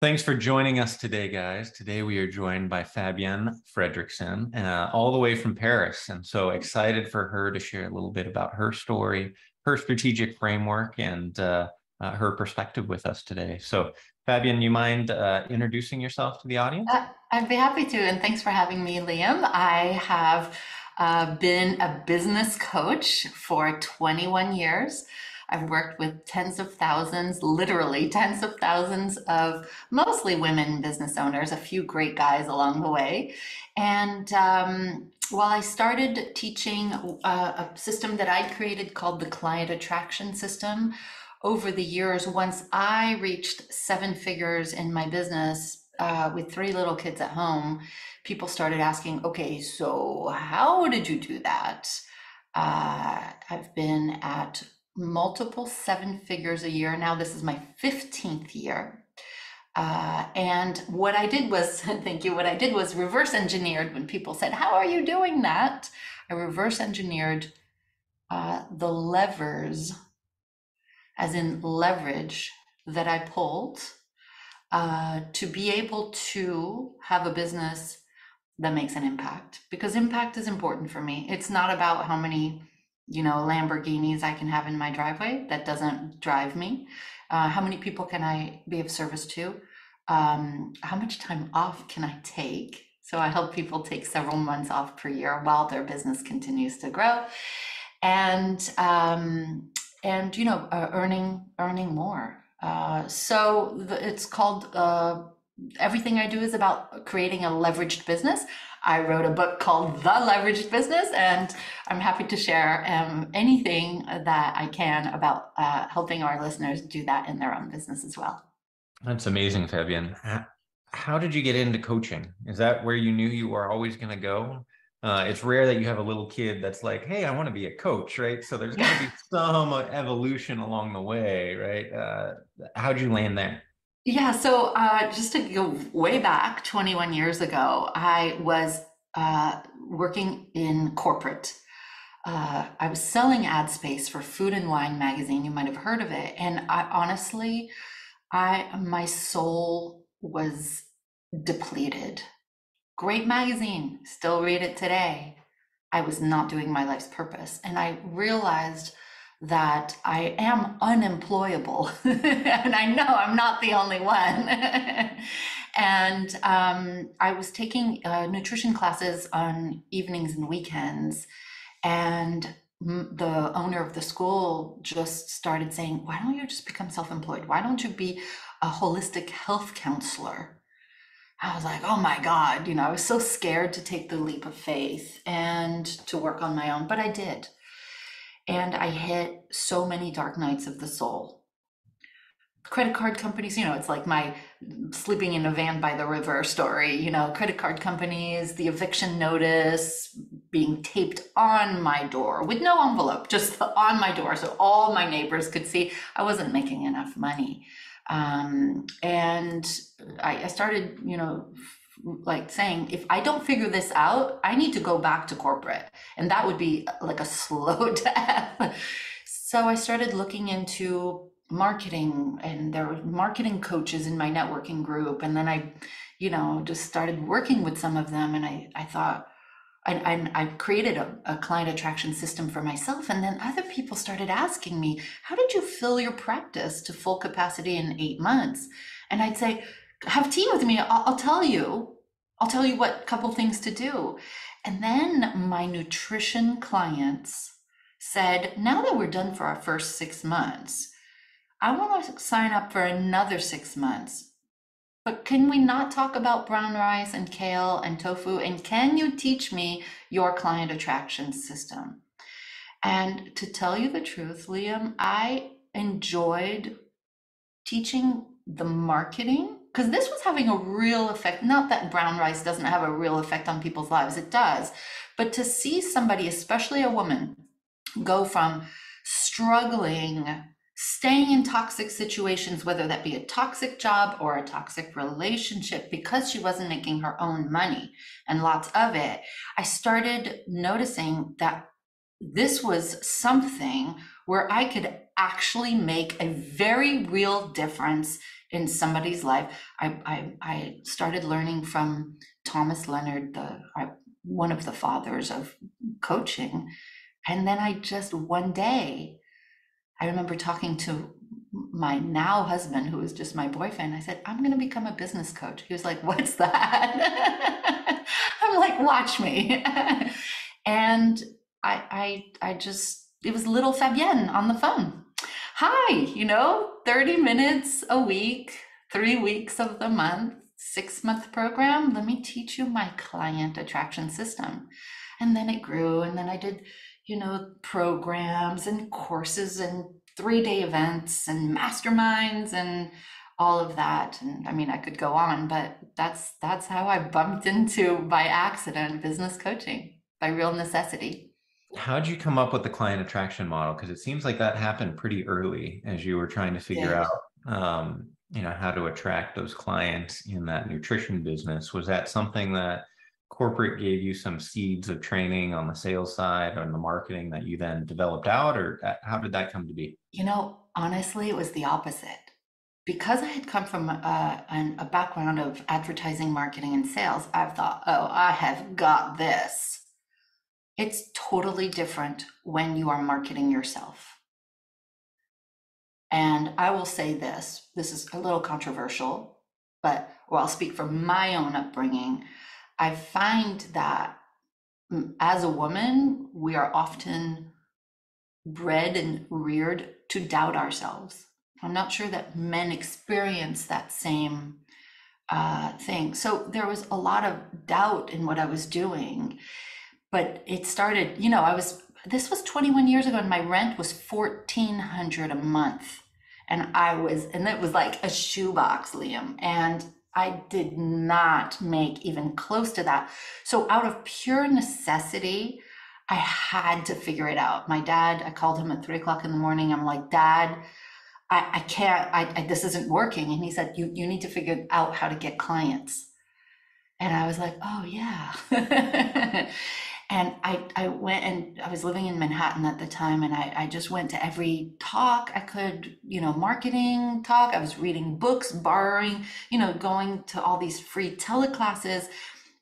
Thanks for joining us today, guys. Today we are joined by Fabienne Fredrickson, all the way from Paris. And so excited for her to share a little bit about her story, her strategic framework, and her perspective with us today. So, Fabienne, you mind introducing yourself to the audience? I'd be happy to, and thanks for having me, Liam. I have been a business coach for 21 years. I've worked with tens of thousands, literally tens of thousands of mostly women business owners, a few great guys along the way. And while I started teaching a system that I created called the client attraction system, over the years, once I reached seven figures in my business, with three little kids at home, people started asking, okay, so how did you do that? I've been at multiple seven figures a year. Now this is my 15th year. And what I did was, thank you, what I did was reverse engineered when people said, how are you doing that? I reverse engineered the levers, as in leverage, that I pulled to be able to have a business that makes an impact, because impact is important for me. It's not about how many, Lamborghinis I can have in my driveway. That doesn't drive me. How many people can I be of service to? How much time off can I take? So I help people take several months off per year while their business continues to grow, and earning more. It's called everything I do is about creating a leveraged business. I wrote a book called The Leveraged Business, and I'm happy to share anything that I can about helping our listeners do that in their own business as well. That's amazing, Fabienne. How did you get into coaching? Is that where you knew you were always going to go? It's rare that you have a little kid that's like, hey, I want to be a coach, right? So there's got to be some evolution along the way, right? How'd you land there? Yeah, so just to go way back 21 years ago, I was working in corporate. I was selling ad space for Food and Wine magazine. You might have heard of it. And I honestly, my soul was depleted. Great magazine, still read it today. I was not doing my life's purpose. And I realized that I am unemployable. And I know I'm not the only one. And I was taking nutrition classes on evenings and weekends. And the owner of the school just started saying, why don't you just become self employed? Why don't you be a holistic health counselor? I was like, oh my God, I was so scared to take the leap of faith and to work on my own, but I did. And I hit so many dark nights of the soul. Credit card companies, it's like my sleeping in a van by the river story, credit card companies, the eviction notice being taped on my door with no envelope, just on my door. So all my neighbors could see I wasn't making enough money. And I started, like saying, if I don't figure this out, I need to go back to corporate. And that would be like a slow death. So I started looking into marketing, and there were marketing coaches in my networking group. And then I, just started working with some of them. And I thought, I created a client attraction system for myself. And then other people started asking me, how did you fill your practice to full capacity in 8 months? And I'd say, have tea with me. I'll tell you. I'll tell you what couple things to do. And then my nutrition clients said, now that we're done for our first 6 months, I want to sign up for another 6 months. But can we not talk about brown rice and kale and tofu? And can you teach me your client attraction system? And to tell you the truth, Liam, I enjoyed teaching the marketing, because this was having a real effect. Not that brown rice doesn't have a real effect on people's lives, it does. But to see somebody, especially a woman, go from struggling, staying in toxic situations, whether that be a toxic job or a toxic relationship, because she wasn't making her own money and lots of it, I started noticing that this was something where I could actually make a very real difference in somebody's life. I started learning from Thomas Leonard, one of the fathers of coaching. And then I just one day, I remember talking to my now husband, who was just my boyfriend. I said, I'm going to become a business coach. He was like, what's that? I'm like, watch me. And I just, it was little Fabienne on the phone. Hi, 30 minutes a week, 3 weeks of the month, 6-month program. Let me teach you my client attraction system. And then it grew. And then I did, programs and courses and 3-day events and masterminds and all of that. And I mean, I could go on, but that's how I bumped into, by accident, business coaching, by real necessity. How'd you come up with the client attraction model? Because it seems like that happened pretty early as you were trying to figure Did. out, how to attract those clients in that nutrition business. Was that something that corporate gave you some seeds of training on the sales side or on the marketing that you then developed out, or how did that come to be? Honestly, it was the opposite. Because I had come from a background of advertising, marketing, and sales, I thought, oh, I have got this. It's totally different when you are marketing yourself. And I will say this is a little controversial, but I'll speak from my own upbringing. I find that as a woman, we are often bred and reared to doubt ourselves. I'm not sure that men experience that same thing. So there was a lot of doubt in what I was doing, but it started, this was 21 years ago and my rent was $1,400 a month. And it was like a shoebox, Liam. And I did not make even close to that. So out of pure necessity, I had to figure it out. My dad, I called him at 3 o'clock in the morning. I'm like, Dad, I can't, this isn't working. And he said, you need to figure out how to get clients. And I was like, oh yeah. And I went, and I was living in Manhattan at the time, and I just went to every talk I could, marketing talk. I was reading books, borrowing, going to all these free teleclasses.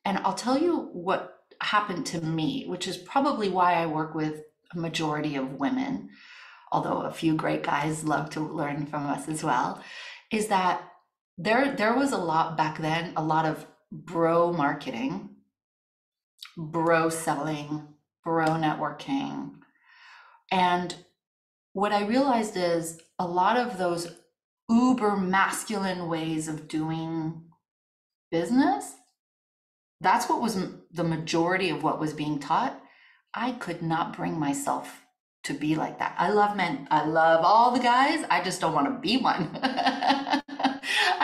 And I'll tell you what happened to me, which is probably why I work with a majority of women, although a few great guys love to learn from us as well, is that there was a lot back then, a lot of bro marketing, bro selling, bro networking. And what I realized is a lot of those uber masculine ways of doing business, that's what was the majority of what was being taught. I could not bring myself to be like that. I love men. I love all the guys. I just don't want to be one. I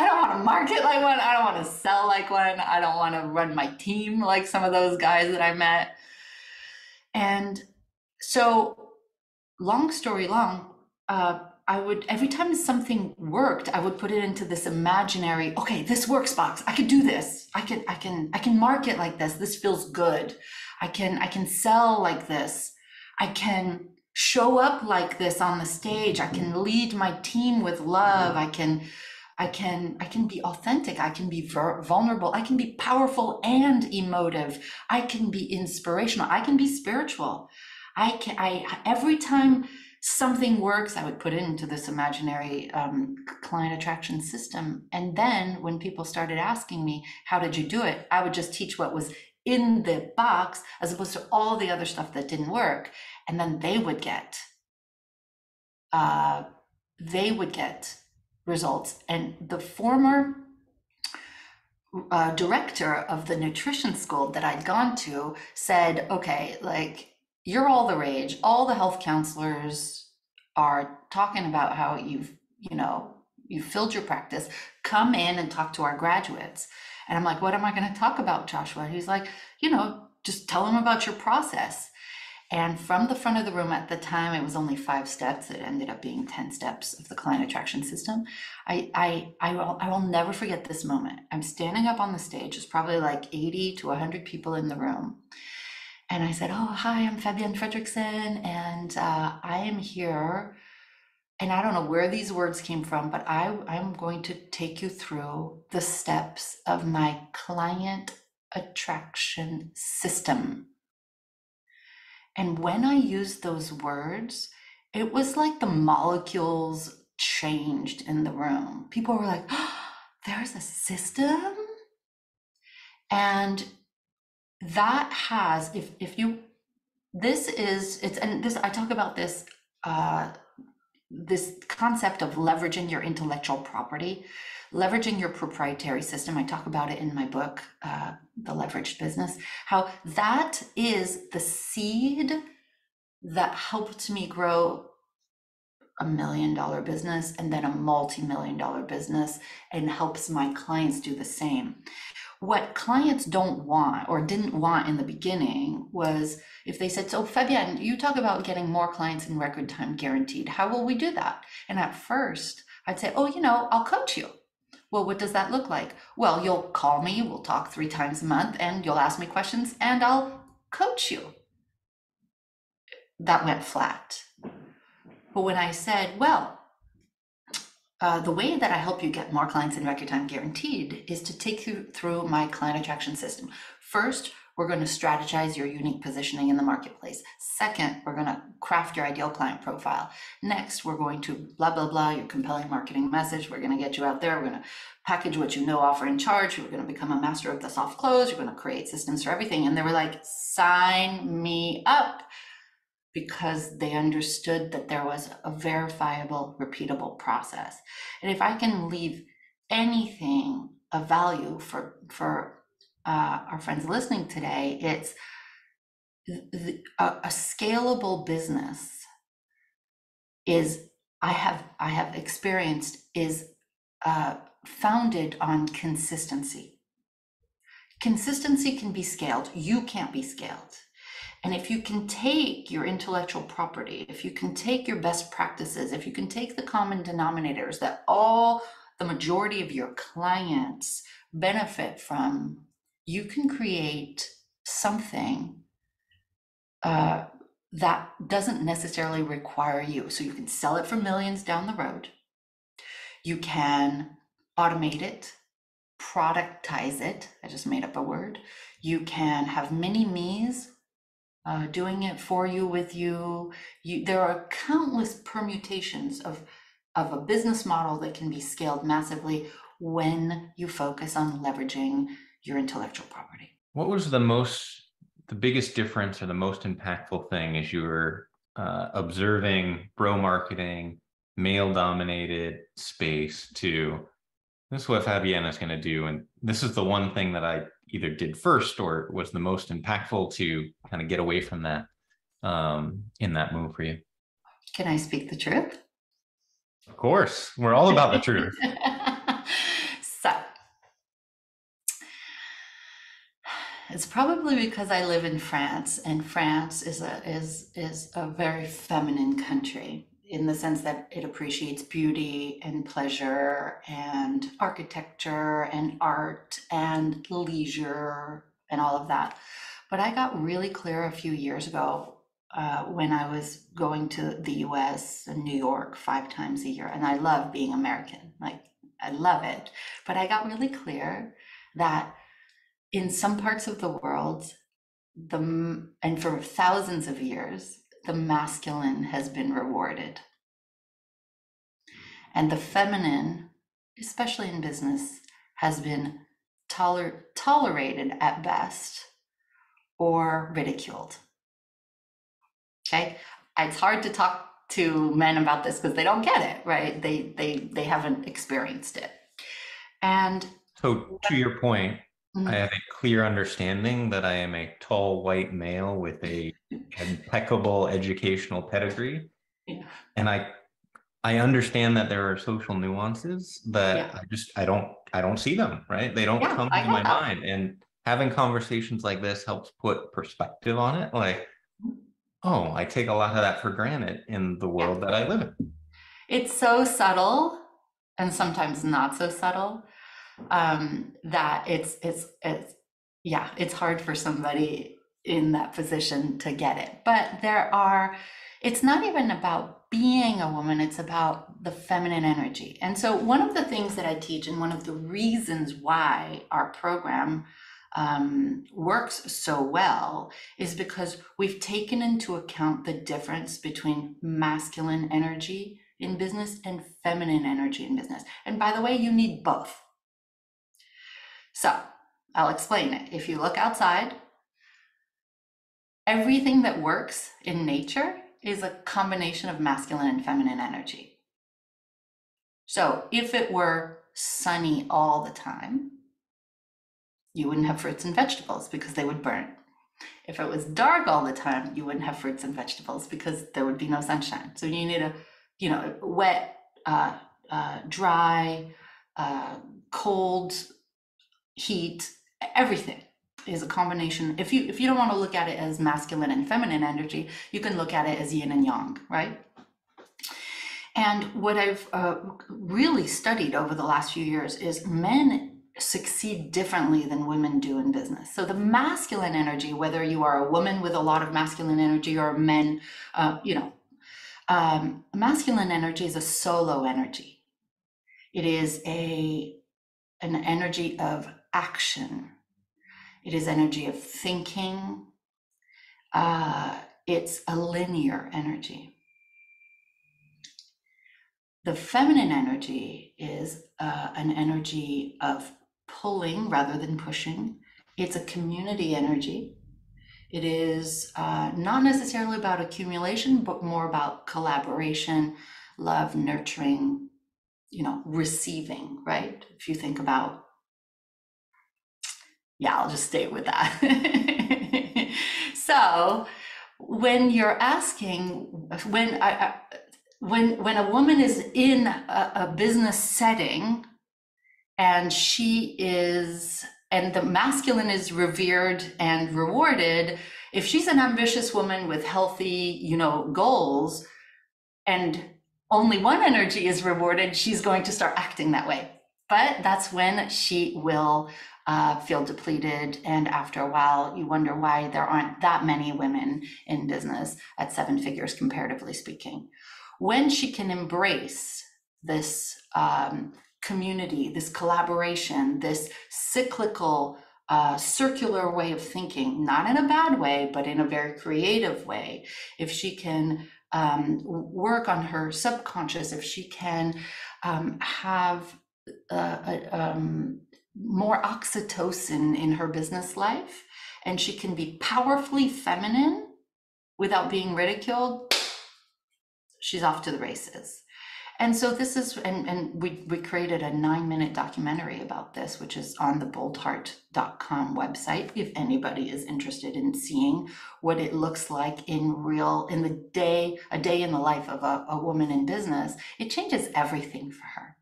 don't want to market like one. I don't want to sell like one. I don't want to run my team like some of those guys that I met. And so, long story long, I would, every time something worked, I would put it into this imaginary, okay, this works box. I could do this. I can market like this. This feels good. I can sell like this. I can show up like this on the stage. I can lead my team with love. I can be authentic. I can be vulnerable. I can be powerful and emotive. I can be inspirational. I can be spiritual. Every time something works, I would put it into this imaginary client attraction system. And then when people started asking me, how did you do it? I would just teach what was in the box as opposed to all the other stuff that didn't work. And then they would get results. And the former director of the nutrition school that I'd gone to said, okay, like, you're all the rage. All the health counselors are talking about how you've filled your practice. Come in and talk to our graduates. And I'm like, what am I going to talk about, Joshua? He's like, just tell them about your process. And from the front of the room at the time, it was only 5 steps. It ended up being 10 steps of the client attraction system. I will never forget this moment. I'm standing up on the stage. There's probably like 80 to 100 people in the room. And I said, oh, hi, I'm Fabienne Fredrickson, and I am here. and I don't know where these words came from, but I'm going to take you through the steps of my client attraction system. And when I used those words, it was like the molecules changed in the room. People were like, oh, there's a system. And that has, if you, this is, it's, and this, I talk about this, this concept of leveraging your intellectual property, leveraging your proprietary system. I talk about it in my book, The Leveraged Business, how that is the seed that helped me grow $1 million business and then a multi-million dollar business, and helps my clients do the same. What clients don't want or didn't want in the beginning was if they said, so Fabienne, you talk about getting more clients in record time guaranteed. How will we do that? And at first I'd say, oh, I'll coach you. Well, what does that look like? Well, you'll call me, we'll talk 3 times a month, and you'll ask me questions and I'll coach you. That went flat. But when I said, well, the way that I help you get more clients in record time guaranteed is to take you through my client attraction system. First, we're going to strategize your unique positioning in the marketplace. Second, we're going to craft your ideal client profile. Next, we're going to blah, blah, blah, your compelling marketing message. We're going to get you out there. We're going to package what you know, offer, and charge. We're going to become a master of the soft close. You're going to create systems for everything. And they were like, sign me up, because they understood that there was a verifiable, repeatable process. And if I can leave anything of value for our friends listening today, it's a scalable business is, I have experienced, is founded on consistency. Consistency can be scaled. You can't be scaled. And if you can take your intellectual property, if you can take your best practices, if you can take the common denominators that the majority of your clients benefit from, you can create something that doesn't necessarily require you. So you can sell it for millions down the road. You can automate it, productize it. I just made up a word. You can have mini-me's doing it for you, with you. There are countless permutations of a business model that can be scaled massively when you focus on leveraging your intellectual property. What was the biggest difference or the most impactful thing as you were observing bro marketing, male dominated space, to this is what Fabienne is going to do, and this is the one thing that I either did first or was the most impactful to kind of get away from that in that move for you? Can I speak the truth? Of course, we're all about the truth. So it's probably because I live in France, and France is a very feminine country, in the sense that it appreciates beauty and pleasure and architecture and art and leisure and all of that. But I got really clear a few years ago when I was going to the US and New York 5 times a year. And I love being American, like I love it. But I got really clear that in some parts of the world, and for thousands of years, the masculine has been rewarded. And the feminine, especially in business, has been tolerated at best or ridiculed. Okay? It's hard to talk to men about this because they don't get it, right? They haven't experienced it. And so to your point, I have a clear understanding that I am a tall white male with a impeccable educational pedigree. Yeah. And I understand that there are social nuances that Yeah. I don't see them, right? They don't come to my mind. And having conversations like this helps put perspective on it. Like, oh, I take a lot of that for granted in the world that I live in. It's so subtle, and sometimes not so subtle, that it's hard for somebody in that position to get it. But it's not even about being a woman, it's about the feminine energy. And so, one of the things that I teach, and one of the reasons why our program works so well, is because we've taken into account the difference between masculine energy in business and feminine energy in business. And by the way, you need both. So, I'll explain it. If you look outside, everything that works in nature is a combination of masculine and feminine energy. So if it were sunny all the time, you wouldn't have fruits and vegetables because they would burn. If it was dark all the time, you wouldn't have fruits and vegetables because there would be no sunshine. So you need a wet, dry, cold, heat, everything is a combination. If you don't want to look at it as masculine and feminine energy, you can look at it as yin and yang, right? And what I've really studied over the last few years is men succeed differently than women do in business. So the masculine energy, whether you are a woman with a lot of masculine energy or men, masculine energy is a solo energy. It is an energy of action. It is energy of thinking. It's a linear energy. The feminine energy is an energy of pulling rather than pushing. It's a community energy. It is not necessarily about accumulation, but more about collaboration, love, nurturing, receiving, right? If you think about, I'll just stay with that. So when you're asking, when a woman is in a business setting and and the masculine is revered and rewarded, if she's an ambitious woman with healthy, goals, and only one energy is rewarded, she's going to start acting that way. But that's when she will feel depleted. And after a while, you wonder why there aren't that many women in business at 7 figures, comparatively speaking. When she can embrace this community, this collaboration, this cyclical, circular way of thinking, not in a bad way, but in a very creative way, if she can work on her subconscious, if she can have more oxytocin in her business life, and she can be powerfully feminine without being ridiculed, she's off to the races. And so this is, and we created a 9-minute documentary about this, which is on the boldheart.com website, if anybody is interested in seeing what it looks like a day in the life of a woman in business. It changes everything for her.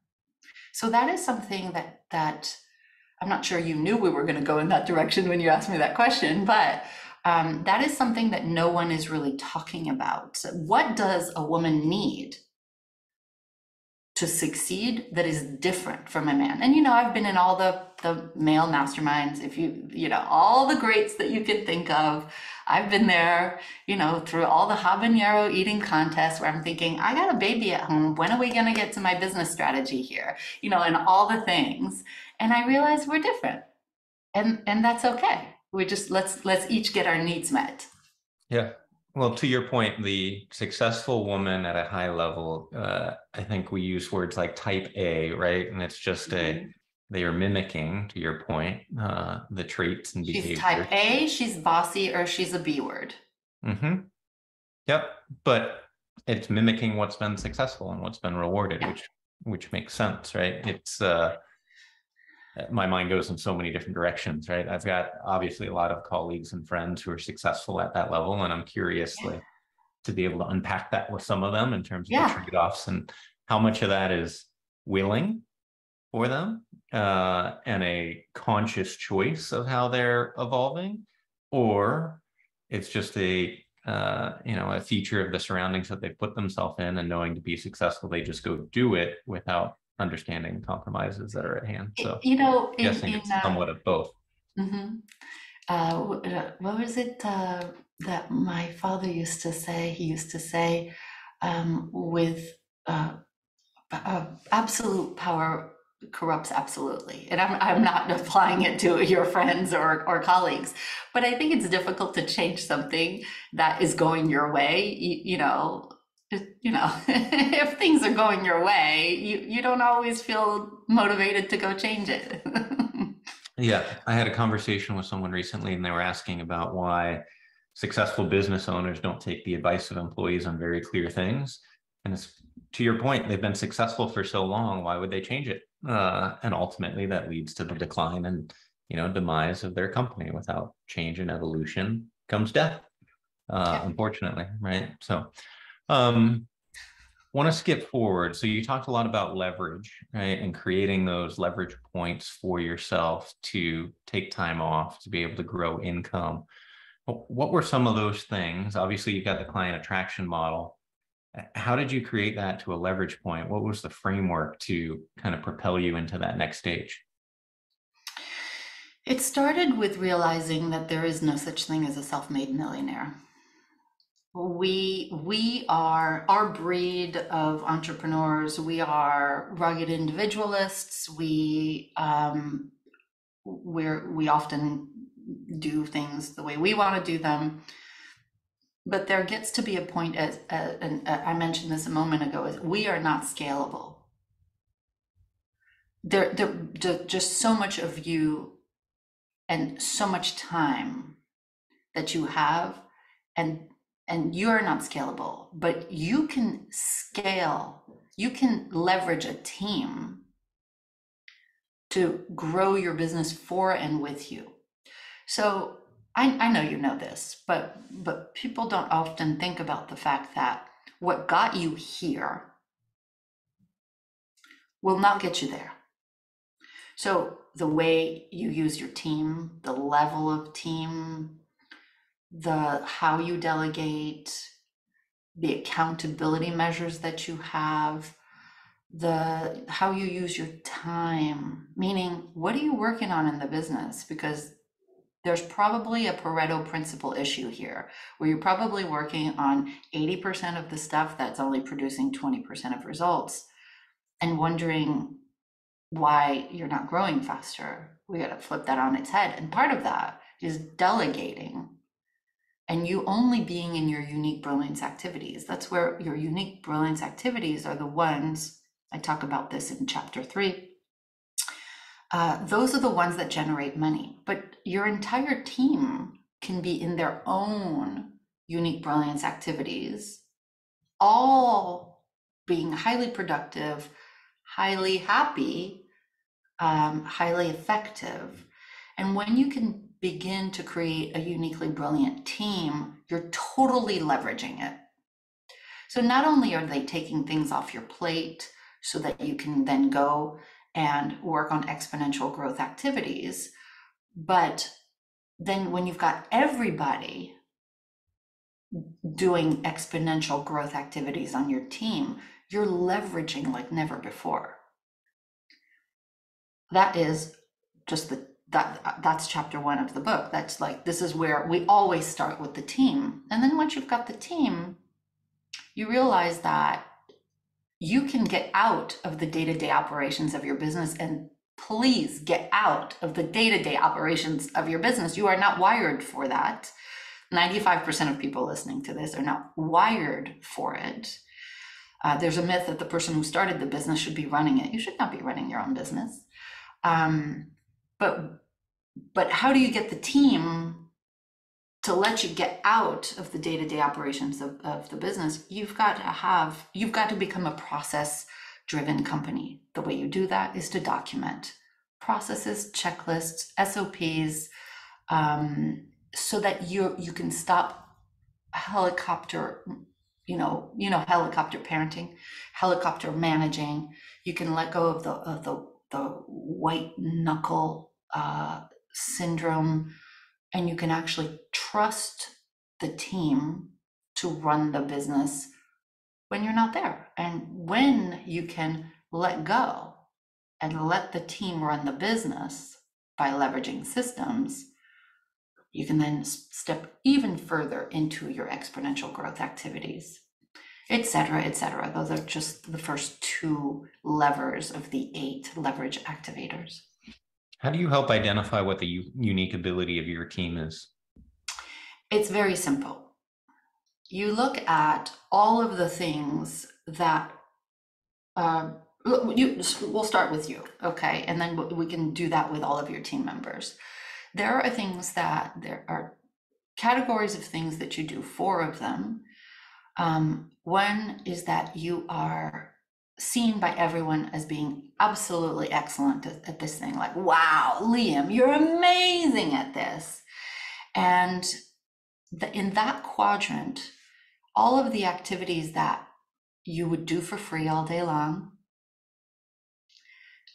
So that is something that I'm not sure you knew we were going to go in that direction when you asked me that question, but that is something that no one is really talking about. So what does a woman need to succeed that is different from a man? And I've been in all the male masterminds, all the greats that you can think of. I've been there, through all the habanero eating contests where I'm thinking, I got a baby at home. When are we going to get to my business strategy here? And all the things. And I realized we're different, and that's okay. We just let's each get our needs met. Yeah. Well, to your point, the successful woman at a high level, I think we use words like type A, right? And it's just they are mimicking, to your point, the traits and behaviors. She's type A, she's bossy, or she's a B word. Mm-hmm. Yep. But it's mimicking what's been successful and what's been rewarded, which makes sense, right? It's my mind goes in so many different directions, right? I've got obviously a lot of colleagues and friends who are successful at that level, and I'm curious to be able to unpack that with some of them in terms of the trade-offs and how much of that is willing for them and a conscious choice of how they're evolving, or it's just a feature of the surroundings that they put themselves in, and knowing to be successful, they just go do it without understanding the compromises that are at hand. So guessing it's somewhat of both. What was it that my father used to say? He used to say, with absolute power corrupts absolutely. And I'm not applying it to your friends or colleagues, but I think it's difficult to change something that is going your way. If things are going your way, you don't always feel motivated to go change it. Yeah, I had a conversation with someone recently, and they were asking about why successful business owners don't take the advice of employees on very clear things. And it's to your point, they've been successful for so long. Why would they change it? And ultimately, that leads to the decline and demise of their company. Without change and evolution comes death, Yeah. unfortunately, right? So, um, want to skip forward. So you talked a lot about leverage, right? And creating those leverage points for yourself to take time off, to be able to grow income. What were some of those things? Obviously, you've got the client attraction model. How did you create that to a leverage point? What was the framework to kind of propel you into that next stage? It started with realizing that there is no such thing as a self-made millionaire. We are our breed of entrepreneurs. We are rugged individualists. We often do things the way we want to do them. But there gets to be a point, and I mentioned this a moment ago, is we are not scalable. There just so much of you and so much time that you have, and you're not scalable, but you can scale, you can leverage a team to grow your business for and with you. So I know you know this, but people don't often think about the fact that what got you here will not get you there. So the way you use your team, the level of team, the how you delegate, the accountability measures that you have, the how you use your time, meaning what are you working on in the business? Because there's probably a Pareto principle issue here, where you're probably working on 80% of the stuff that's only producing 20% of results and wondering why you're not growing faster. We got to flip that on its head. And part of that is delegating and you only being in your unique brilliance activities. That's where your unique brilliance activities are the ones, I talk about this in chapter 3. Those are the ones that generate money, but your entire team can be in their own unique brilliance activities, all being highly productive, highly happy, highly effective. And when you can begin to create a uniquely brilliant team, you're totally leveraging it. So not only are they taking things off your plate so that you can then go and work on exponential growth activities, but then when you've got everybody doing exponential growth activities on your team, you're leveraging like never before. That is just that's chapter 1 of the book. That's like, this is where we always start with the team. And then once you've got the team, you realize that you can get out of the day-to-day operations of your business, and please get out of the day-to-day operations of your business. You are not wired for that. 95% of people listening to this are not wired for it. There's a myth that the person who started the business should be running it. You should not be running your own business. But how do you get the team to let you get out of the day-to-day operations of the business? You've got to become a process-driven company. The way you do that is to document processes, checklists, SOPs, so that you can stop helicopter, helicopter parenting, helicopter managing. You can let go of the white knuckle syndrome, and you can actually trust the team to run the business when you're not there. And when you can let go and let the team run the business by leveraging systems, you can then step even further into your exponential growth activities. et cetera, et cetera. Those are just the first two levers of the 8 leverage activators. How do you help identify what the unique ability of your team is? It's very simple. You look at all of the things that we'll start with you, okay? And then we can do that with all of your team members. There are categories of things that you do, 4 of them. One is that you are seen by everyone as being absolutely excellent at this thing. Like, wow, Liam, you're amazing at this. And in that quadrant, all of the activities that you would do for free all day long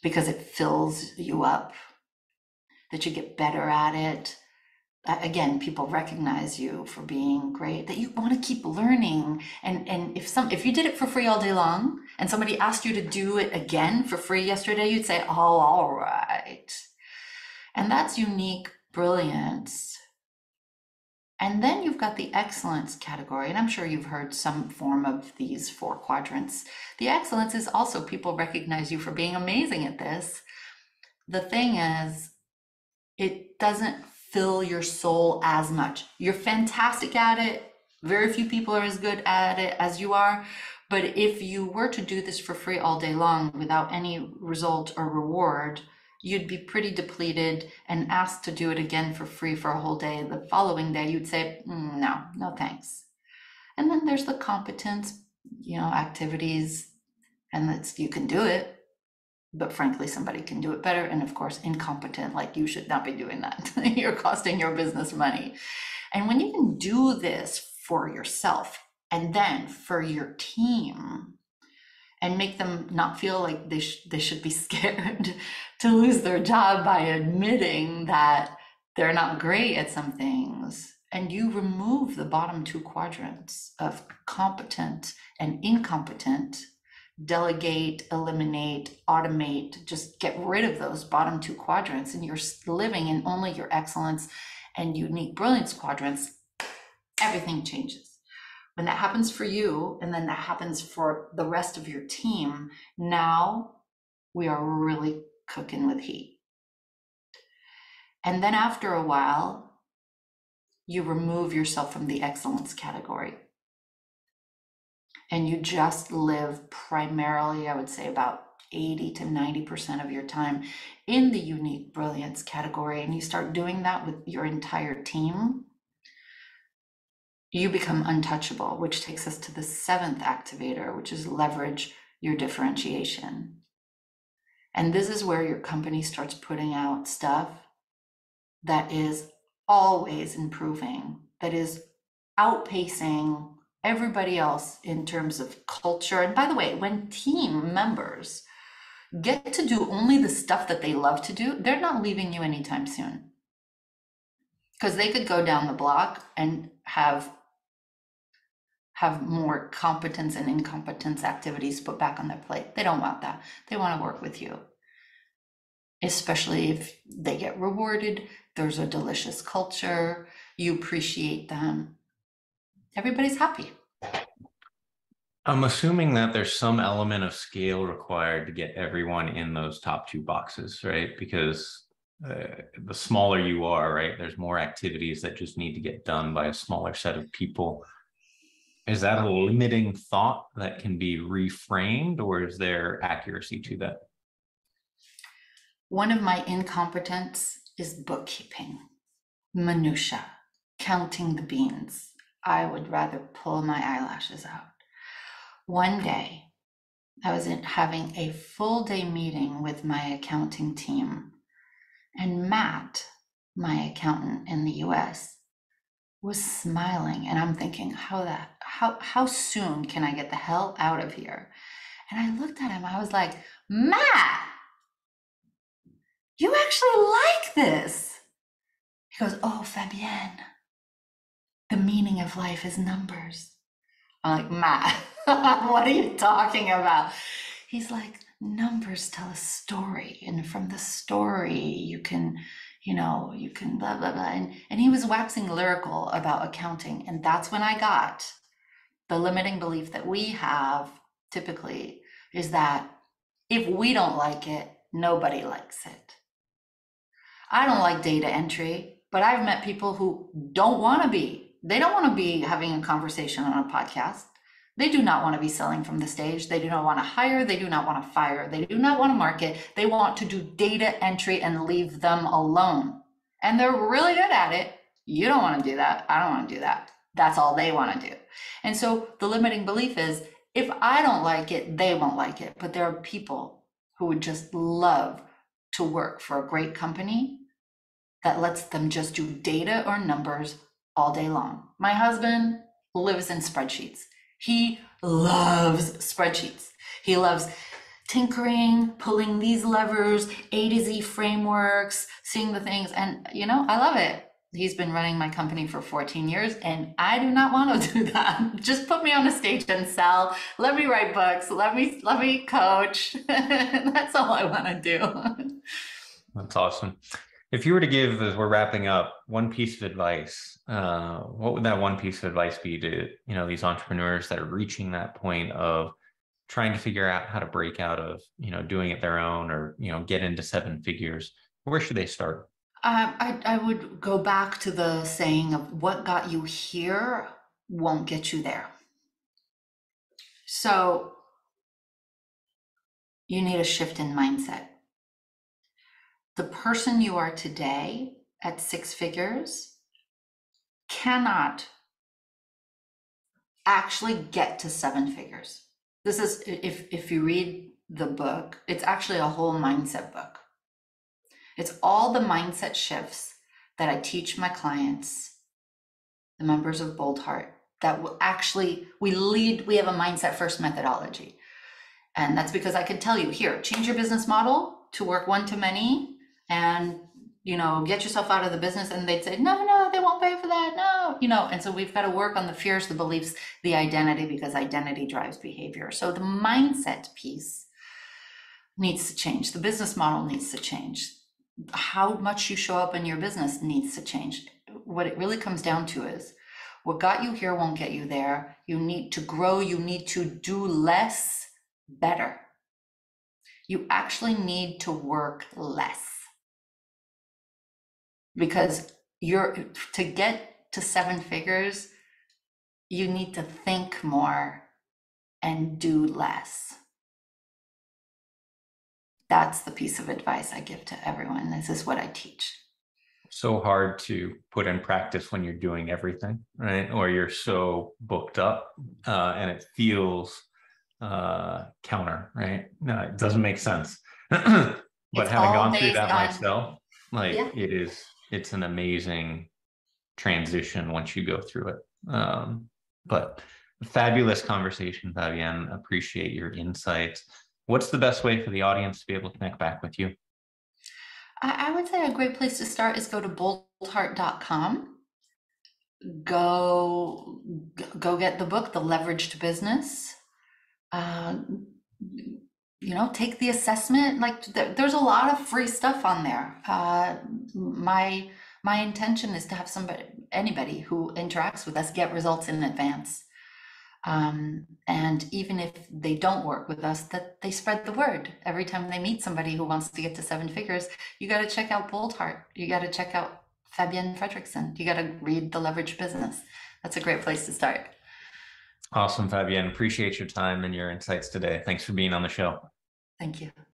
because it fills you up, that you get better at it. Again, people recognize you for being great, that you want to keep learning. And if you did it for free all day long and somebody asked you to do it again for free yesterday, you'd say, oh, all right. And that's unique brilliance. And then you've got the excellence category, and I'm sure you've heard some form of these 4 quadrants. The excellence is also people recognize you for being amazing at this. The thing is, it doesn't fill your soul as much. You're fantastic at it. Very few people are as good at it as you are. But if you were to do this for free all day long without any result or reward, you'd be pretty depleted, and asked to do it again for free for a whole day. The following day, you'd say, no thanks. And then there's the competence, activities, and you can do it, but frankly, somebody can do it better. And of course, incompetent, like you should not be doing that. You're costing your business money. And when you can do this for yourself and then for your team, and make them not feel like they should be scared to lose their job by admitting that they're not great at some things. And you remove the bottom 2 quadrants of competent and incompetent, delegate, eliminate, automate, just get rid of those bottom 2 quadrants, and you're living in only your excellence and unique brilliance quadrants, everything changes. When that happens for you, and then that happens for the rest of your team, now we are really cooking with heat. And then after a while, you remove yourself from the excellence category. And you just live primarily, I would say about 80 to 90% of your time in the unique brilliance category. And you start doing that with your entire team, you become untouchable, which takes us to the 7th activator, which is leverage your differentiation. And this is where your company starts putting out stuff that is always improving, that is outpacing everybody else in terms of culture. And by the way, when team members get to do only the stuff that they love to do, they're not leaving you anytime soon. Because they could go down the block and have more competence and incompetence activities put back on their plate. They don't want that. They want to work with you, especially if they get rewarded. There's a delicious culture. You appreciate them. Everybody's happy. I'm assuming that there's some element of scale required to get everyone in those top 2 boxes, right? Because the smaller you are, right, there's more activities that just need to get done by a smaller set of people. Is that a limiting thought that can be reframed, or is there accuracy to that? One of my incompetence is bookkeeping, minutia, counting the beans. I would rather pull my eyelashes out. One day, I was having a full day meeting with my accounting team, and Matt, my accountant in the US, was smiling, and I'm thinking, how soon can I get the hell out of here? And I looked at him, I was like, Matt, you actually like this. He goes, oh, Fabienne, the meaning of life is numbers. I'm like, Matt, what are you talking about? He's like, numbers tell a story, and from the story you can blah, blah, blah. And he was waxing lyrical about accounting. And that's when I got The limiting belief that we have typically is that if we don't like it, nobody likes it. I don't like data entry, but I've met people who don't want to be. They don't want to be having a conversation on a podcast. They do not want to be selling from the stage. They do not want to hire. They do not want to fire. They do not want to market. They want to do data entry and leave them alone. And they're really good at it. You don't want to do that. I don't want to do that. That's all they want to do. And so the limiting belief is if I don't like it, they won't like it. But there are people who would just love to work for a great company that lets them just do data or numbers all day long. My husband lives in spreadsheets. He loves spreadsheets. He loves tinkering, pulling these levers, A to Z frameworks, seeing the things. And, I love it. He's been running my company for 14 years, and I do not want to do that. Just put me on a stage and sell. Let me write books. Let me coach. That's all I want to do. That's awesome. If you were to give, as we're wrapping up, one piece of advice, what would that one piece of advice be to, these entrepreneurs that are reaching that point of trying to figure out how to break out of, doing it their own or, get into seven figures? Where should they start? I would go back to the saying of what got you here won't get you there. So you need a shift in mindset. The person you are today at six figures cannot actually get to seven figures. This is, if you read the book, it's actually a whole mindset book. It's all the mindset shifts that I teach my clients, the members of Bold Heart, that will actually, we have a mindset first methodology. And that's because I could tell you, here, change your business model to work one to many and, get yourself out of the business. And they'd say, no, they won't pay for that. No, and so we've got to work on the fears, the beliefs, the identity, because identity drives behavior. So the mindset piece needs to change. The business model needs to change. How much you show up in your business needs to change. What it really comes down to is what got you here won't get you there. You need to grow. You need to do less better. You actually need to work less, because to get to seven figures, you need to think more and do less. That's the piece of advice I give to everyone. This is what I teach. So hard to put in practice when you're doing everything, right? Or you're so booked up and it feels counter, right? No, it doesn't make sense. But It's having all gone through based that on, myself, yeah. it's an amazing transition once you go through it. But fabulous conversation, Fabienne. Appreciate your insights. What's the best way for the audience to be able to connect back with you? I would say a great place to start is go to boldheart.com. Go get the book, The Leveraged Business. Take the assessment. Like there's a lot of free stuff on there. My intention is to have anybody who interacts with us get results in advance. And even if they don't work with us, that they spread the word. Every time they meet somebody who wants to get to seven figures, you got to check out Bold Heart. You got to check out Fabienne Fredrickson. You got to read The Leveraged Business. That's a great place to start. Awesome, Fabienne. Appreciate your time and your insights today. Thanks for being on the show. Thank you.